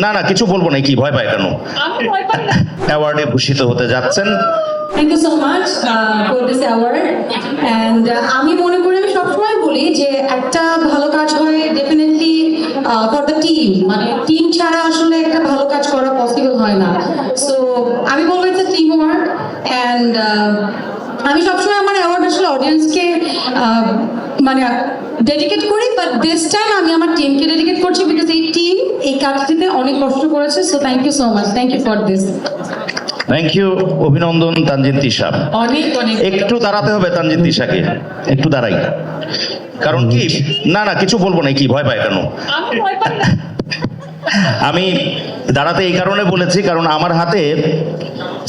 না না কিছু বলবো না, কি ভয় পায় কেন? অ্যাওয়ার্ডে ভূষিত হতে যাচ্ছেন। Thank you so much for this award and আমি মনে করি, আমি সবসময় বলি যে একটা ভালো কাজ হয় ডেফিনেটলি ফর দ্য টিম, মানে টিম ছাড়া আসলে একটা ভালো কাজ করা পসিবল হয় না। সো আমি বলবো ইটস টিম ওয়ার্ক অ্যান্ড আমি সবসময় আমার অ্যাওয়ার্ড আসলে অডিয়েন্সকে মানে ডেডিকেট করি, বাট দিস টাইম আমি আমার টিমকে ডেডিকেট করছি বিকজ এই টিম এই কাজটিতে অনেক কষ্ট করেছে। So thank you so much, thank you for this. Thank you, অভিনন্দন তানজিন তিশা। অনেক অনেক একটু দাঁড়াতে হবে তানজিন তিশাকে, একটু দাঁড়াই। কারণ কি, না না কিছু বলবো না, কি ভয় পায় কেন? আমি দাঁড়াতে এই কারণে বলেছি, কারণ আমার হাতে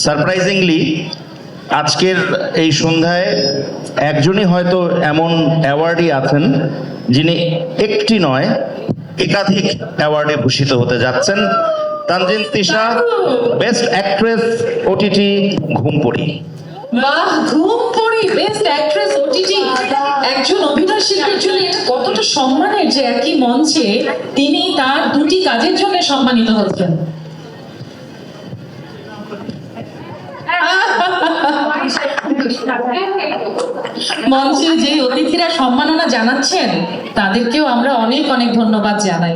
সারপ্রাইজিংলি আজকের এই সন্ধ্যায় একজনই হয়তো এমন অ্যাওয়ার্ডই আছেন যিনি একটি নয় একাধিক অ্যাওয়ার্ডে ভূষিত হতে যাচ্ছেন। Tanjin Tisha, best actress OTT Ghumpori. বাহ, ঘুমপড়ি বেস্ট অ্যাক্ট্রেস ওটিটি। একজন অভিনয় শিল্পীর জন্য এটা কতটা সম্মানের যে একই মঞ্চে তিনি তার দুটি কাজের জন্য সম্মানিত হচ্ছেন। মঞ্চে যে অতিথিরা সম্মাননা জানাচ্ছেন তাদেরকেও আমরা অনেক অনেক ধন্যবাদ জানাই।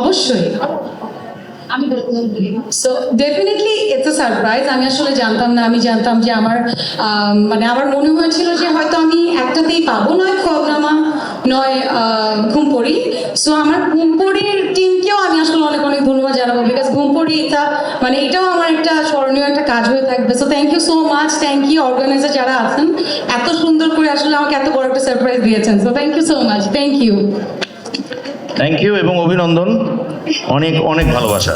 অবশ্যই। So definitely it's a surprise. আমি আসলে জানতাম না, আমি জানতাম যে আমার মানে আমার মনে হয়েছিল যে হয়তো আমি একটাতেই পাবো, নয় খোয়াবনামা নয় ঘুমপড়ি। সো আমার ঘুমপড়ির টিমকেও আমি আসলে অনেক অনেক ধন্যবাদ জানাবো বিকজ ঘুমপড়ি এটা মানে এটাও আমার একটা স্মরণীয় একটা কাজ হয়ে থাকবে। So thank you so much, thank you organiser যারা আছেন এত সুন্দর করে আসলে আমাকে এত বড় একটা সারপ্রাইজ দিয়েছেন। So thank you so much, thank you. Thank you এবং অভিনন্দন, অনেক অনেক ভালোবাসা।